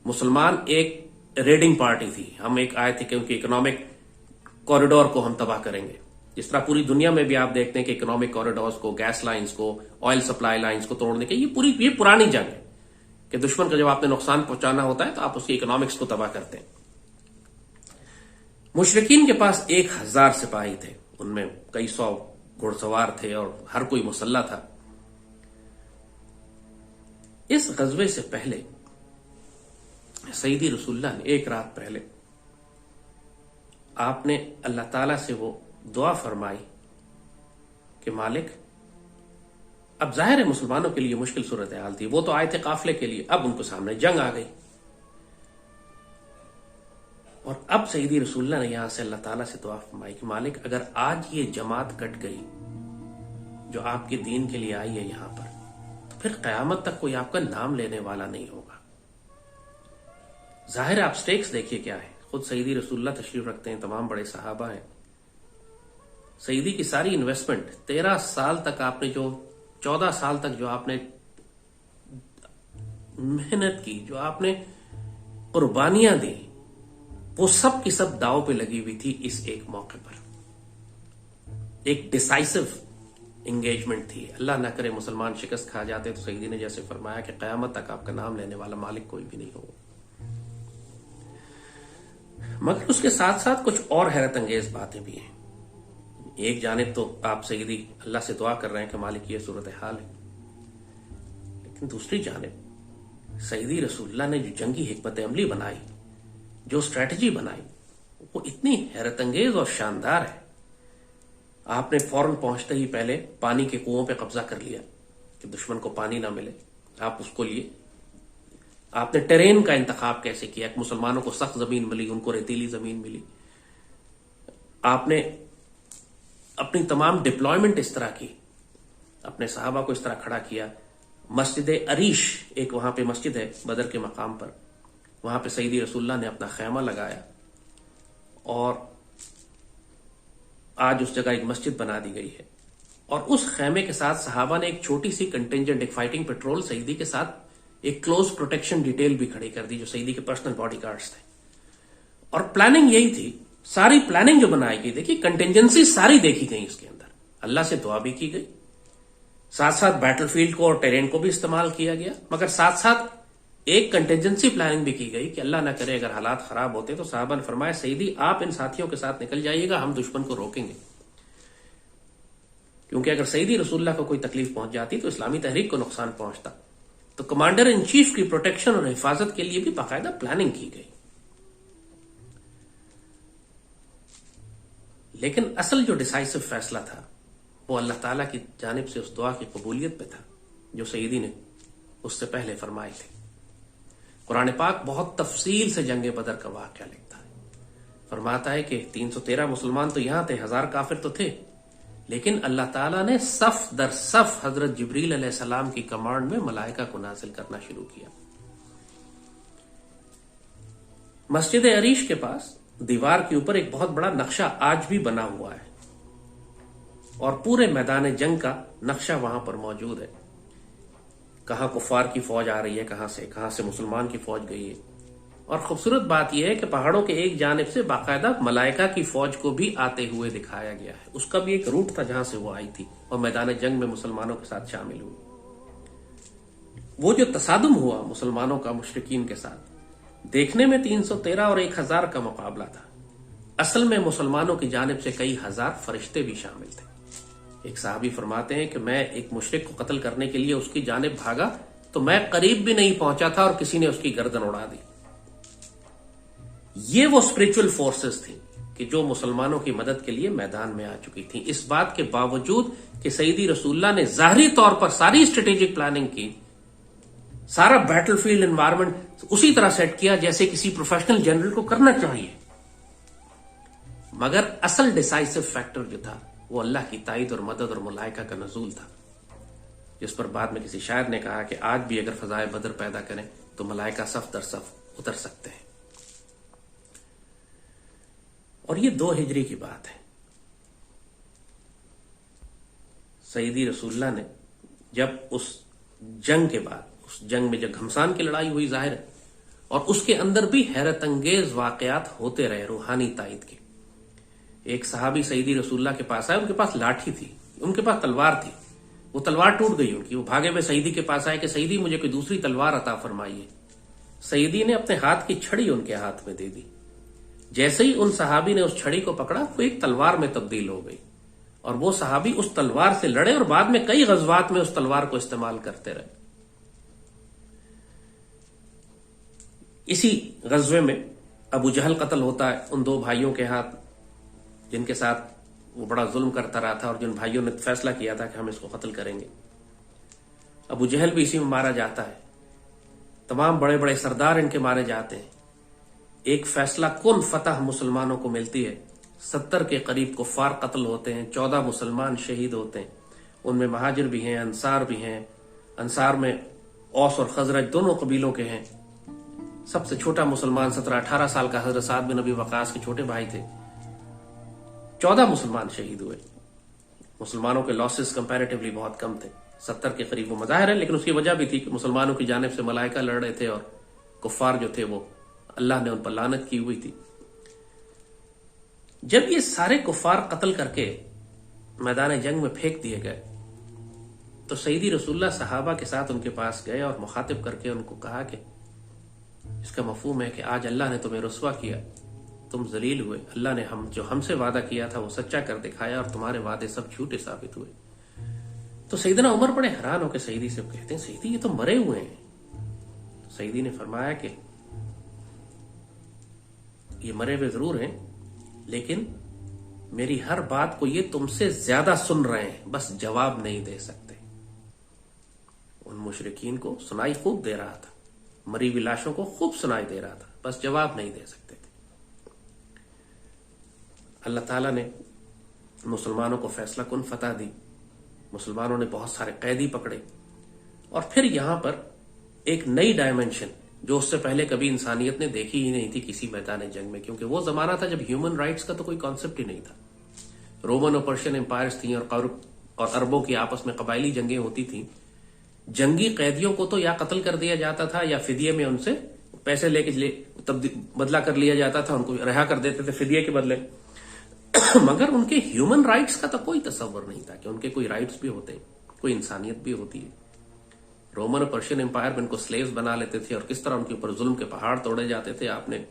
मुसलमान एक रेडिंग पार्टी थी। हम एक आए थे कि उनके इकोनॉमिक कॉरिडोर को हम तबाह करेंगे। जिस तरह पूरी दुनिया में भी आप देखते हैं कि इकोनॉमिक कॉरिडोर्स को, गैस लाइंस को, ऑयल सप्लाई लाइंस को तोड़ने के ये पुरानी जंग है कि दुश्मन को जब आपने नुकसान पहुंचाना होता है तो आप उसकी इकोनॉमिक्स को तबाह करते हैं। मुशरिकीन के पास 1000 सिपाही थे, उनमें कई 100 घुड़सवार थे और हर कोई मुसल्ला था। इस गजवे से पहले सईदी रसूलुल्लाह ने एक रात पहले आपने अल्लाह ताला से वो दुआ फरमाई कि मालिक, अब जाहिर है मुसलमानों के लिए मुश्किल सूरत हाल थी, वो तो आए थे काफिले के लिए, अब उनको सामने जंग आ गई और अब सईदी रसूलुल्लाह ने यहां से अल्लाह ताला से दुआ फरमाई कि मालिक, अगर आज ये जमात कट गई जो आपके दीन के लिए आई है यहां पर, तो फिर कयामत तक कोई आपका नाम लेने वाला नहीं होगा। जाहिर आप स्टेक्स देखिए क्या है। खुद सईदी रसूलुल्लाह तशरीफ रखते हैं, तमाम बड़े सहाबा हैं, सईदी की सारी इन्वेस्टमेंट 13 साल तक आपने जो 14 साल तक जो आपने मेहनत की, जो आपने कुर्बानियां दी, वो सब की सब दांव पे लगी हुई थी इस एक मौके पर। एक डिसाइसिव एंगेजमेंट थी। अल्लाह ना करे मुसलमान शिकस्त खा जाते तो सईदी ने जैसे फरमाया कि कयामत तक आपका नाम लेने वाला मालिक कोई भी नहीं होगा। मगर उसके साथ साथ कुछ और हैरत अंगेज बातें भी हैं। एक जानिब तो आप सईदी अल्लाह से दुआ कर रहे हैं कि मालिक ये सूरत हाल है, लेकिन दूसरी जानिब सईदी रसूलुल्लाह ने जो जंगी हिकमत अमली बनाई, जो स्ट्रेटजी बनाई, वो इतनी हैरत अंगेज और शानदार है। आपने फौरन पहुंचते ही पहले पानी के कुओं पे कब्जा कर लिया कि दुश्मन को पानी ना मिले, आप उसको लिए। आपने टेरेन का इंतखाब कैसे किया कि मुसलमानों को सख्त जमीन मिली, उनको रेतीली जमीन मिली। आपने अपनी तमाम डिप्लॉयमेंट इस तरह की, अपने सहाबा को इस तरह खड़ा किया। मस्जिद अरीश, एक वहां पे मस्जिद है बदर के मकाम पर, वहां पे सईदी रसूलुल्लाह ने अपना खैमा लगाया और आज उस जगह एक मस्जिद बना दी गई है। और उस खैमे के साथ सहाबा ने एक छोटी सी कंटिंजेंट, एक फाइटिंग पेट्रोल सईदी के साथ एक क्लोज प्रोटेक्शन डिटेल भी खड़ी कर दी, जो सईदी के पर्सनल बॉडीगार्ड्स थे। और प्लानिंग यही थी, सारी प्लानिंग जो बनाई गई, देखिए कंटिजेंसी सारी देखी गई इसके अंदर। अल्लाह से दुआ भी की गई, साथ साथ बैटलफील्ड को और टेरेन को भी इस्तेमाल किया गया, मगर साथ साथ एक कंटिजेंसी प्लानिंग भी की गई कि अल्लाह ना करे अगर हालात खराब होते तो साहबा ने फरमाया सईदी आप इन साथियों के साथ निकल जाइएगा, हम दुश्मन को रोकेंगे। क्योंकि अगर सईदी रसूलुल्लाह को कोई तकलीफ पहुंच जाती तो इस्लामी तहरीक को नुकसान पहुंचता। तो कमांडर इन चीफ की प्रोटेक्शन और हिफाजत के लिए भी बाकायदा प्लानिंग की गई। लेकिन असल जो डिसाइसिव फैसला था वो अल्लाह ताला की जानिब से उस दुआ की कबूलियत पे था जो सईदी ने उससे पहले फरमाई थी। कुरान पाक बहुत तफसील से जंगे बदर का वाकया लिखता है। फरमाता है कि 313 मुसलमान तो यहां थे, 1000 काफिर तो थे, लेकिन अल्लाह ताला ने सफ दर सफ हजरत जिब्रील अलैहिस्सलाम की कमांड में मलाइका को नाजिल करना शुरू किया। मस्जिद अरीश के पास दीवार के ऊपर एक बहुत बड़ा नक्शा आज भी बना हुआ है और पूरे मैदान जंग का नक्शा वहां पर मौजूद है। कहां कुफार की फौज आ रही है, कहां से मुसलमान की फौज गई है। और खूबसूरत बात यह है कि पहाड़ों के एक जानिब से बाकायदा मलाइका की फौज को भी आते हुए दिखाया गया है। उसका भी एक रूट था जहां से वो आई थी और मैदान जंग में मुसलमानों के साथ शामिल हुई। वो जो तसादुम हुआ मुसलमानों का मुशरिकीन के साथ, देखने में 313 और 1000 का मुकाबला था, असल में मुसलमानों की जानिब से कई हजार फरिश्ते भी शामिल थे। एक साहबी फरमाते हैं कि मैं एक मुशरिक को कत्ल करने के लिए उसकी जानिब भागा तो मैं करीब भी नहीं पहुंचा था और किसी ने उसकी गर्दन उड़ा दी। ये वो स्पिरिचुअल फोर्सेस थी कि जो मुसलमानों की मदद के लिए मैदान में आ चुकी थी। इस बात के बावजूद कि सईदी रसूलुल्लाह ने जाहिरी तौर पर सारी स्ट्रेटेजिक प्लानिंग की, सारा बैटलफील्ड एनवायरनमेंट उसी तरह सेट किया जैसे किसी प्रोफेशनल जनरल को करना चाहिए, मगर असल डिसाइसिव फैक्टर जो था वो अल्लाह की ताईद और मदद और मुलाइका का नजूल था, जिस पर बाद में किसी शायर ने कहा कि आज भी अगर फजाए बदर पैदा करें तो मलाइका सफ दर सफ उतर सकते हैं। और ये 2 हिजरी की बात है। सईदी रसूलुल्लाह ने जब उस जंग के बाद, उस जंग में जब घमसान की लड़ाई हुई जाहिर है, और उसके अंदर भी हैरत अंगेज वाकयात होते रहे रूहानी ताईद के। एक सहाबी सईदी रसूलुल्लाह के पास आए, उनके पास लाठी थी, उनके पास तलवार थी, वो तलवार टूट गई उनकी। वो भागे हुए सईदी के पास आए कि सईदी मुझे कोई दूसरी तलवार अता फरमाइए। सईदी ने अपने हाथ की छड़ी उनके हाथ में दे दी। जैसे ही उन सहाबी ने उस छड़ी को पकड़ा वो एक तलवार में तब्दील हो गई और वो सहाबी उस तलवार से लड़े और बाद में कई गज़वात में उस तलवार को इस्तेमाल करते रहे। इसी गज़वे में अबू जहल कत्ल होता है उन 2 भाइयों के हाथ जिनके साथ वो बड़ा जुल्म करता रहा था और जिन भाइयों ने फैसला किया था कि हम इसको कत्ल करेंगे। अबू जहल भी इसी में मारा जाता है। तमाम बड़े बड़े सरदार इनके मारे जाते हैं। एक फैसला कुन फतह मुसलमानों को मिलती है। 70 के करीब कुफ्फार कत्ल होते हैं, 14 मुसलमान शहीद होते हैं। उनमें महाजिर भी हैं, अंसार भी हैं। अंसार में औस और खजरज दोनों कबीलों के हैं। सबसे छोटा मुसलमान 17-18 साल का हजरत साद बिन नबी वकास के छोटे भाई थे। 14 मुसलमान शहीद हुए। मुसलमानों के लॉसेस कंपैरेटिवली बहुत कम थे, 70 के करीब वो मज़ाहिर है, लेकिन उसकी वजह भी थी कि मुसलमानों की जानिब से मलाइका लड़ रहे थे और कुफ्फार जो थे वो अल्लाह ने उन पर लानत की हुई थी। जब ये सारे कुफ्फार कत्ल करके मैदान जंग में फेंक दिए गए तो सईदी रसूलुल्लाह सहाबा के साथ उनके पास गए और मुखातिब करके उनको कहा कि इसका मफहूम है कि आज अल्लाह ने तुम्हें रुस्वा किया, तुम जलील हुए, अल्लाह ने जो हमसे वादा किया था वो सच्चा कर दिखाया और तुम्हारे वादे सब झूठे साबित हुए। तो सईदना उमर बड़े हैरान होकर सईदी से कहते हैं, सईदी ये तो मरे हुए हैं। तो सईदी ने फरमाया कि ये मरे हुए जरूर हैं, लेकिन मेरी हर बात को ये तुमसे ज्यादा सुन रहे हैं, बस जवाब नहीं दे सकते। उन मुशरिकीन को सुनाई खूब दे रहा था, मरी हुई लाशों को खूब सुनाई दे रहा था, बस जवाब नहीं दे सकते थे। अल्लाह ताला ने मुसलमानों को फैसला कुन फतह दी, मुसलमानों ने बहुत सारे कैदी पकड़े और फिर यहां पर एक नई डायमेंशन जो उससे पहले कभी इंसानियत ने देखी ही नहीं थी किसी मैदान जंग में, क्योंकि वो जमाना था जब ह्यूमन राइट्स का तो कोई कॉन्सेप्ट ही नहीं था। रोमन और पर्शियन एम्पायर्स थी और अरबों की आपस में कबायली जंगें होती थी। जंगी कैदियों को तो या कत्ल कर दिया जाता था या फिदिये में उनसे पैसे लेके बदला कर लिया जाता था, उनको रिहा कर देते थे फिदिये के बदले। मगर उनके ह्यूमन राइट्स का तो कोई तस्वर नहीं था कि उनके कोई राइट्स भी होते, कोई इंसानियत भी होती है। रोमन और पर्शियन एम्पायर में इनको स्लेव्स बना लेते थे और किस तरह उनके ऊपर जुल्म के पहाड़ तोड़े जाते थे। आपने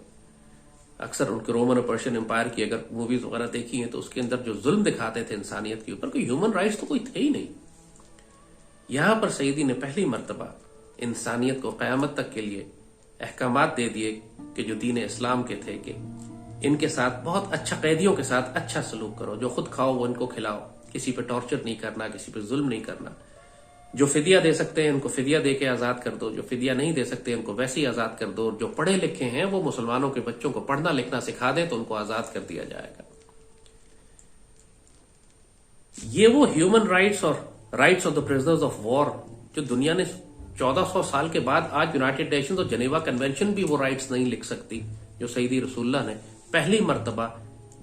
अक्सर उनके रोमन और पर्शियन एम्पायर की अगर मूवीज वगैरह देखी हैं तो उसके अंदर जो जुल्म दिखाते थे इंसानियत के ऊपर, कोई ह्यूमन राइट्स तो कोई थे ही नहीं। यहां पर सईदी ने पहली मर्तबा इंसानियत को कयामत तक के लिए अहकामात दे दिए कि जो दीन इस्लाम के थे कि इनके साथ बहुत अच्छा, कैदियों के साथ अच्छा सलूक करो, जो खुद खाओ वो इनको खिलाओ, किसी पे टॉर्चर नहीं करना, किसी पे जुल्म नहीं करना। जो फिदिया दे सकते हैं इनको फिदिया दे के आजाद कर दो, जो फिदिया नहीं दे सकते इनको वैसे ही आजाद कर दो। जो पढ़े लिखे हैं वो मुसलमानों के बच्चों को पढ़ना लिखना सिखा दे तो उनको आजाद कर दिया जाएगा। ये वो ह्यूमन राइट्स और rights of the prisoners of war जो दुनिया ने 1400 साल के बाद, आज यूनाइटेड नेशंस और जेनेवा कन्वेंशन भी वो राइट्स नहीं लिख सकती, जो सईदी रसूलुल्लाह ने पहली मर्तबा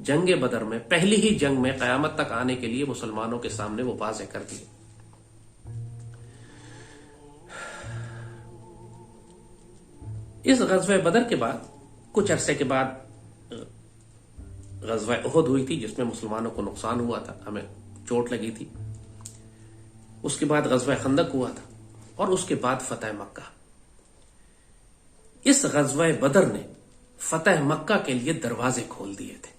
जंग बदर में, पहली ही जंग में कयामत तक आने के लिए मुसलमानों के सामने वो वाज़े कर दिए। इस गज़वे बदर के बाद कुछ अरसे के बाद गज़वा उहद हुई थी, जिसमें मुसलमानों को नुकसान हुआ था, हमें चोट लगी थी। उसके बाद गज़वा खंदक हुआ था और उसके बाद फतह मक्का। इस गज़वा बदर ने फतह मक्का के लिए दरवाजे खोल दिए थे।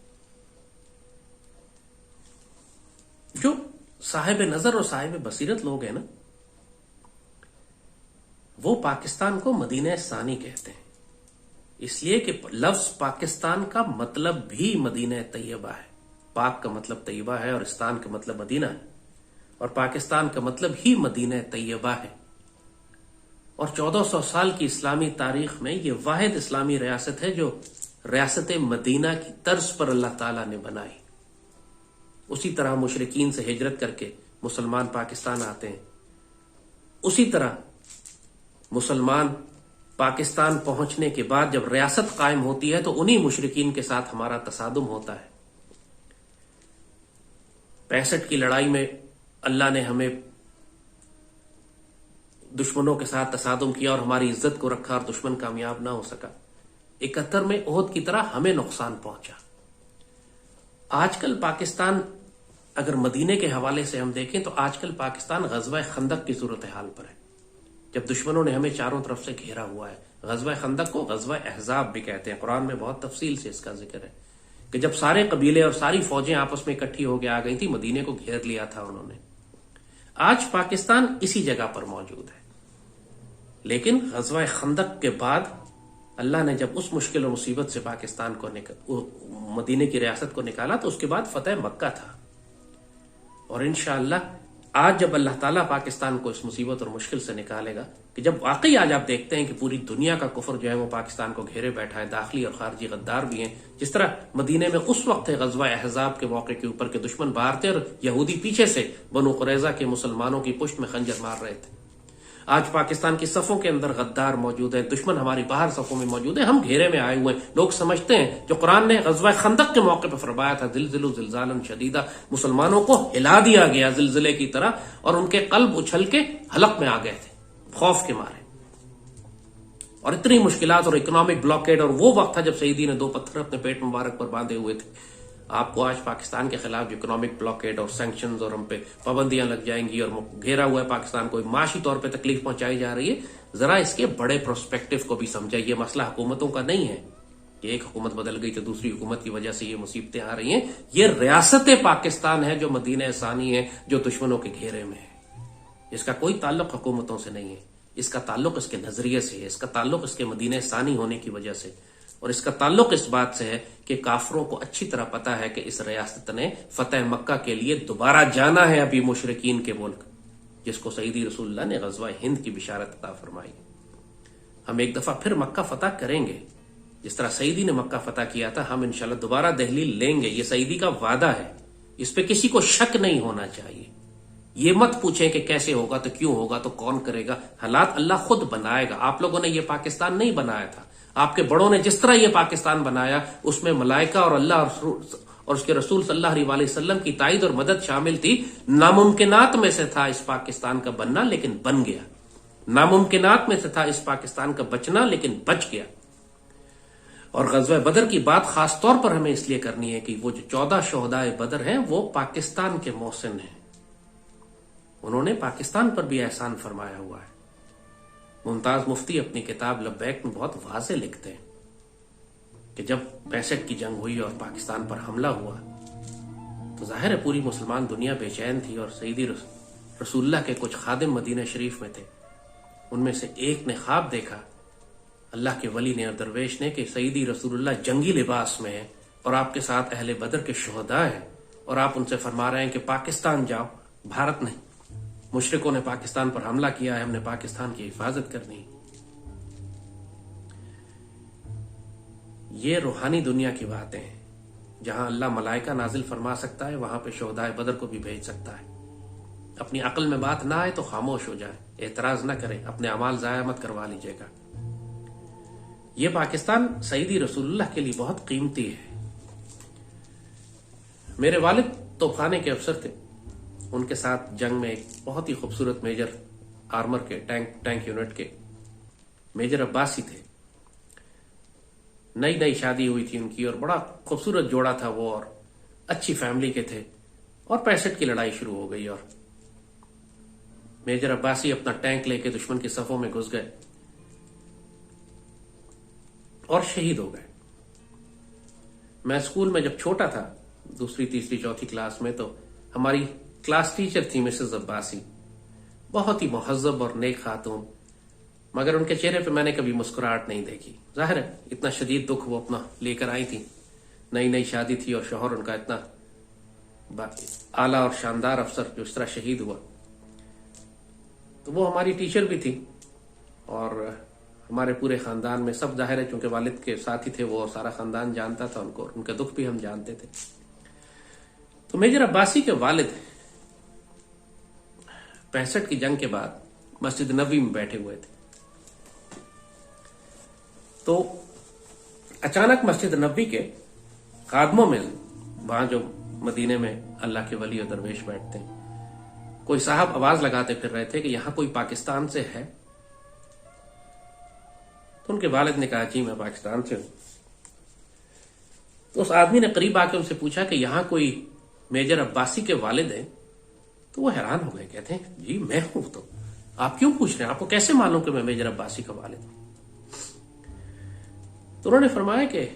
जो साहिब नजर और साहिब बसीरत लोग हैं ना, वो पाकिस्तान को मदीना सानी कहते हैं, इसलिए कि लफ्ज पाकिस्तान का मतलब भी मदीना तैयबा है। पाक का मतलब तैयबा है और इस्तान का मतलब मदीना है, और पाकिस्तान का मतलब ही मदीना तैयबा है। और 1400 साल की इस्लामी तारीख में ये वाहिद इस्लामी रियासत है जो रियासत मदीना की तर्ज पर अल्लाह ताला ने बनाई। उसी तरह मुशरिकीन से हिजरत करके मुसलमान पाकिस्तान आते हैं, उसी तरह मुसलमान पाकिस्तान पहुंचने के बाद जब रियासत कायम होती है तो उन्हीं मुशरिकीन के साथ हमारा तसादुम होता है। 65 की लड़ाई में अल्लाह ने हमें दुश्मनों के साथ तसादुम किया और हमारी इज्जत को रखा और दुश्मन कामयाब ना हो सका। 71 में ओहद की तरह हमें नुकसान पहुंचा। आजकल पाकिस्तान, अगर मदीने के हवाले से हम देखें तो आजकल पाकिस्तान गज़वा खंदक की सूरत हाल पर है, जब दुश्मनों ने हमें चारों तरफ से घेरा हुआ है। गज़वा खंदक को गज़वा अहज़ाब भी कहते हैं, कुरान में बहुत तफसील से इसका जिक्र है कि जब सारे कबीले और सारी फौजें आपस में इकट्ठी होकर आ गई थी, मदीने को घेर लिया था उन्होंने। आज पाकिस्तान इसी जगह पर मौजूद है, लेकिन गज़वा खंदक के बाद अल्लाह ने जब उस मुश्किल और मुसीबत से पाकिस्तान को मदीने की रियासत को निकाला तो उसके बाद फतेह मक्का था। और इंशाअल्लाह आज जब अल्लाह ताला पाकिस्तान को इस मुसीबत और मुश्किल से निकालेगा, कि जब वाकई आज आप देखते हैं कि पूरी दुनिया का कुफर जो है वो पाकिस्तान को घेरे बैठा है, दाखिली और खारजी गद्दार भी हैं, जिस तरह मदीने में उस वक्त है गज़वा अहज़ाब के मौके के ऊपर के दुश्मन बाहर थे और यहूदी पीछे से बनु कुरैज़ा के मुसलमानों की पुष्ट में खंजर मार रहे थे। आज पाकिस्तान की सफों के अंदर गद्दार मौजूद है, दुश्मन हमारी बाहर सफों में मौजूद है, हम घेरे में आए हुए हैं। लोग समझते हैं जो कुरान ने ग़ज़वा खंदक के मौके पर फरमाया था, ज़िलज़िलु ज़िलज़ालन शदीदा, मुसलमानों को हिला दिया गया ज़िलज़िले की तरह और उनके कल्ब उछल के हलक में आ गए थे खौफ के मारे। और इतनी मुश्किलात और इकोनॉमिक ब्लॉकेड, और वो वक्त था जब सईदी ने 2 पत्थर अपने पेट मुबारक पर बांधे हुए थे। आपको आज पाकिस्तान के खिलाफ इकोनॉमिक ब्लॉकेड और सैंक्शंस और हम पे पाबंदियां लग जाएंगी और घेरा हुआ है पाकिस्तान को, माशी तौर पे तकलीफ पहुंचाई जा रही है। जरा इसके बड़े प्रोस्पेक्टिव को भी समझे। ये मसला हुकूमतों का नहीं है कि एक हुकूमत बदल गई तो दूसरी हुकूमत की वजह से ये मुसीबतें आ रही हैं। ये रियासत पाकिस्तान है जो मदीना सानी है, जो दुश्मनों के घेरे में है। इसका कोई ताल्लुक हुकूमतों से नहीं है, इसका ताल्लुक इसके नजरिए से है, इसका ताल्लुक इसके मदीना सानी होने की वजह से, और इसका ताल्लुक इस बात से है कि काफरों को अच्छी तरह पता है कि इस रियासत ने फतेह मक्का के लिए दोबारा जाना है, अभी मुशरिकीन के मुल्क जिसको सईदी रसूलुल्लाह ने ग़ज़वा हिंद की बिशारत अता फरमाई। हम एक दफा फिर मक्का फतह करेंगे, जिस तरह सईदी ने मक्का फतह किया था, हम इंशाल्लाह दोबारा दहली लेंगे। ये सईदी का वादा है, इस पे किसी को शक नहीं होना चाहिए। ये मत पूछें कि कैसे होगा, तो क्यों होगा, तो कौन करेगा। हालात अल्लाह खुद बनाएगा। आप लोगों ने ये पाकिस्तान नहीं बनाया था, आपके बड़ों ने जिस तरह ये पाकिस्तान बनाया उसमें मलाइका और अल्लाह और उसके रसूल सल्लल्लाहु अलैहि वसल्लम की ताईद और मदद शामिल थी। नामुमकिनात में से था इस पाकिस्तान का बनना, लेकिन बन गया। नामुमकिनात में से था इस पाकिस्तान का बचना, लेकिन बच गया। और ग़ज़वा बदर की बात खास तौर पर हमें इसलिए करनी है कि वो जो 14 शोहदाए बदर हैं वो पाकिस्तान के मोहसिन हैं। उन्होंने पाकिस्तान पर भी एहसान फरमाया हुआ है। मुमताज मुफ्ती अपनी किताब लब्बैक में बहुत वाज़े लिखते हैं कि जब 65 की जंग हुई और पाकिस्तान पर हमला हुआ तो जाहिर है पूरी मुसलमान दुनिया बेचैन थी, और सईदी रसूलुल्लाह के कुछ खादिम मदीना शरीफ में थे। उनमें से एक ने ख्वाब देखा, अल्लाह के वली ने और दरवेश ने, कि सईदी रसूलुल्लाह जंगी लिबास में है और आपके साथ अहले बदर के शुहदा हैं, और आप उनसे फरमा रहे हैं कि पाकिस्तान जाओ, भारत नहीं। मुशरिकों ने पाकिस्तान पर हमला किया है, हमने पाकिस्तान की हिफाजत करनी। ये रूहानी दुनिया की बातें हैं। जहां अल्लाह मलाइका नाजिल फरमा सकता है, वहां पे शोहदाए बदर को भी भेज सकता है। अपनी अक्ल में बात ना आए तो खामोश हो जाए, एतराज ना करें, अपने अमाल जाया मत करवा लीजिएगा। ये पाकिस्तान सईदी रसूलुल्लाह के लिए बहुत कीमती है। मेरे वालिद तोपखाने के अफसर थे, उनके साथ जंग में एक बहुत ही खूबसूरत मेजर आर्मर के टैंक यूनिट के मेजर अब्बासी थे। नई नई शादी हुई थी उनकी और बड़ा खूबसूरत जोड़ा था वो, और अच्छी फैमिली के थे। और 65 की लड़ाई शुरू हो गई और मेजर अब्बासी अपना टैंक लेके दुश्मन की सफों में घुस गए और शहीद हो गए। मैं स्कूल में जब छोटा था, 2री, 3री, 4थी क्लास में, तो हमारी क्लास टीचर थी मिसेस अब्बासी, बहुत ही मुहज्जब और नेक खातून, मगर उनके चेहरे पे मैंने कभी मुस्कुराहट नहीं देखी। जाहिर है इतना शदीद दुख वो अपना लेकर आई थी, नई नई शादी थी और शौहर उनका इतना आला और शानदार अफसर जो इस तरह शहीद हुआ। तो वो हमारी टीचर भी थी और हमारे पूरे खानदान में सब, जाहिर है चूंकि वालिद के साथ ही थे वो और सारा खानदान जानता था उनको, उनका दुख भी हम जानते थे। तो मेजर अब्बासी के वालिद 65 की जंग के बाद मस्जिद नबी में बैठे हुए थे, तो अचानक मस्जिद नबी के खादमों में, वहां जो मदीने में अल्लाह के वली और दरवेश बैठते हैं, कोई साहब आवाज लगाते फिर रहे थे कि यहां कोई पाकिस्तान से है। तो उनके वालिद ने कहा, जी मैं पाकिस्तान से हूं। तो उस आदमी ने करीब आके उनसे पूछा कि यहां कोई मेजर अब्बासी के वालिद हैं? तो वो हैरान हो गए, कहते हैं जी मैं हूं। तो आप क्यों पूछ रहे हैं, आपको कैसे मालूम कि मैं मेजर अब्बासी का वालिद हूं? तो उन्होंने फरमाया कि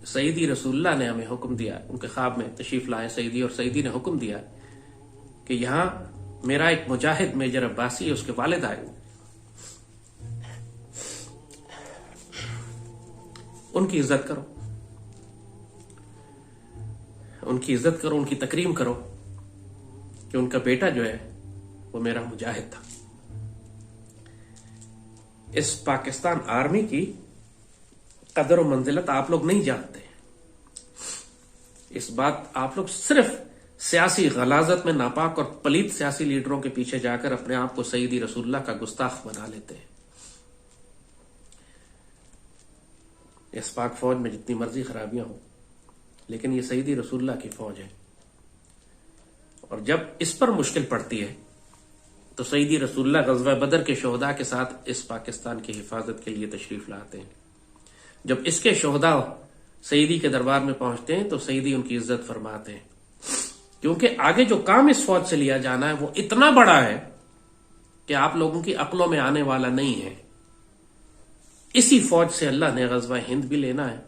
सईदी रसूलुल्लाह ने हमें हुक्म दिया, उनके ख्वाब में तशरीफ लाए सईदी, और सईदी ने हुक्म दिया कि यहां मेरा एक मुजाहिद मेजर अब्बासी, उसके वालिद आए, उनकी इज्जत करो, उनकी इज्जत करो, उनकी तकरीम करो कि उनका बेटा जो है वो मेरा मुजाहिद था। इस पाकिस्तान आर्मी की कदर और मंजिलत आप लोग नहीं जानते। इस बात आप लोग सिर्फ सियासी गलाजत में नापाक और पलीत सियासी लीडरों के पीछे जाकर अपने आप को सईदी रसूलुल्लाह का गुस्ताख बना लेते हैं। इस पाक फौज में जितनी मर्जी खराबियां हो, लेकिन ये सईदी रसूलुल्लाह की फौज है, और जब इस पर मुश्किल पड़ती है तो सईदी रसूलुल्लाह ग़ज़वा बदर के शोहदा के साथ इस पाकिस्तान की हिफाजत के लिए तशरीफ लाते हैं। जब इसके शोहदा सईदी के दरबार में पहुंचते हैं तो सईदी उनकी इज्जत फरमाते हैं, क्योंकि आगे जो काम इस फौज से लिया जाना है वो इतना बड़ा है कि आप लोगों की अक्लों में आने वाला नहीं है। इसी फौज से अल्लाह ने ग़ज़वा हिंद भी लेना है,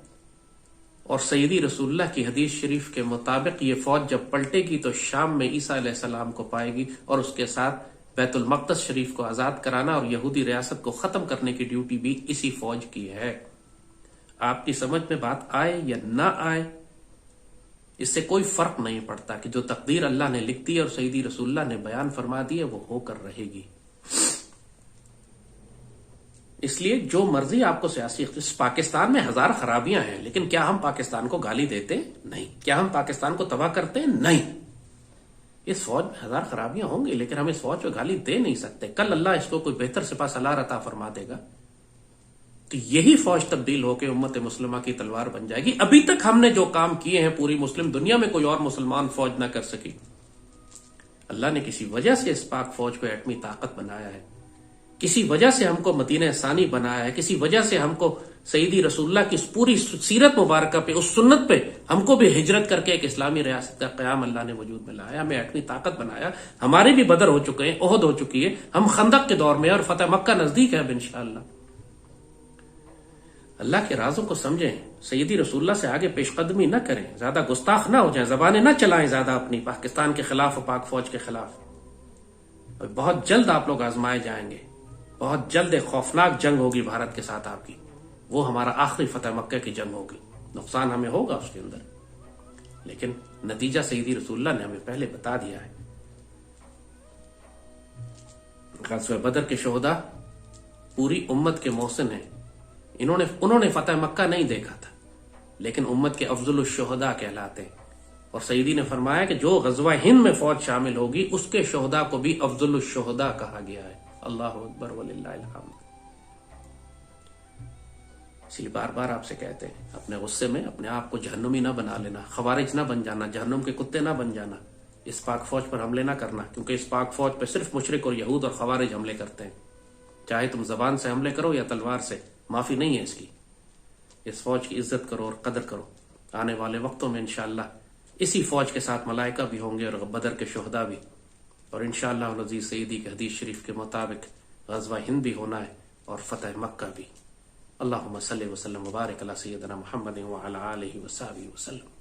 और सईदी रसूलुल्लाह की हदीस शरीफ के मुताबिक ये फौज जब पलटेगी तो शाम में ईसा अलैहिस्सलाम को पाएगी, और उसके साथ बैतुल मक़दस शरीफ को आजाद कराना और यहूदी रियासत को खत्म करने की ड्यूटी भी इसी फौज की है। आपकी समझ में बात आए या ना आए, इससे कोई फर्क नहीं पड़ता कि जो तकदीर अल्लाह ने लिख दी है और सईदी रसूलुल्लाह ने बयान फरमा दी है वो होकर रहेगी। इसलिए जो मर्जी आपको सियासी, इस पाकिस्तान में हजार खराबियां हैं, लेकिन क्या हम पाकिस्तान को गाली देते? नहीं। क्या हम पाकिस्तान को तबाह करते? नहीं। इस फौज में हजार खराबियां होंगी, लेकिन हम इस फौज को गाली दे नहीं सकते। कल अल्लाह इसको कोई बेहतर सिपा सलार अता फरमा देगा तो यही फौज तब्दील होकर उम्मत मुस्लिमा की तलवार बन जाएगी। अभी तक हमने जो काम किए हैं पूरी मुस्लिम दुनिया में कोई और मुसलमान फौज ना कर सकी। अल्लाह ने किसी वजह से इस पाक फौज को एटमी ताकत बनाया है, किसी वजह से हमको मदीना सानी बनाया है, किसी वजह से हमको सईदी रसूलुल्लाह की इस पूरी सीरत मुबारक पे, उस सुन्नत पे हमको भी हिजरत करके एक इस्लामी रियासत का क़याम अल्लाह ने वजूद में लाया, हमें एटमी ताकत बनाया। हमारे भी बदर हो चुके हैं, ओहद हो चुकी है, हम खंदक के दौर में और फतेह मक्का नजदीक है अब इंशाअल्लाह। अल्लाह के राजों को समझें, सईदी रसूलुल्लाह से आगे पेशकदमी न करें, ज्यादा गुस्ताख ना हो जाए, जबानें ना चलाएं ज्यादा अपनी पाकिस्तान के खिलाफ और पाक फौज के खिलाफ। और बहुत जल्द आप लोग आजमाए जाएंगे, बहुत जल्द एक खौफनाक जंग होगी भारत के साथ आपकी। वो हमारा आखिरी फतेह मक्का की जंग होगी। नुकसान हमें होगा उसके अंदर, लेकिन नतीजा सईदी रसूलुल्लाह ने हमें पहले बता दिया है। ग़ज़वा बदर के शोहदा पूरी उम्मत के मोहसिन हैं। उन्होंने फतेह मक्का नहीं देखा था, लेकिन उम्मत के अफजल शोहदा कहलाते हैं। और सईदी ने फरमाया कि जो ग़ज़वा हिंद में फौज शामिल होगी उसके शोहदा को भी अफजल शोहदा कहा गया है। अल्लाह अकबर वलिल्लाहिल हम्द। इसलिए बार बार आपसे कहते हैं, अपने गुस्से में अपने आप को जहन्नुमी ना बना लेना, खवारिज ना बन जाना, जहन्नुम के कुत्ते ना बन जाना, इस पाक फौज पर हमले ना करना, क्योंकि इस पाक फौज पर सिर्फ मुशरिक और यहूद और खवारिज हमले करते हैं। चाहे तुम जबान से हमले करो या तलवार से, माफी नहीं है इसकी। इस फौज की इज्जत करो और कदर करो। आने वाले वक्तों में इंशाअल्लाह इसी फौज के साथ मलाइका भी होंगे और बदर के शोहदा भी, और इंशाअल्लाह अज़ीज़ सईदी के हदीस शरीफ के मुताबिक ग़ज़वा हिंद भी होना है और फतेह मक्का भी। अल्लाहुम्मा सल्लि व सल्लिम व बारिक अला सय्यिदिना मुहम्मद व अला आलिहि व सहबिहि वसल्लम।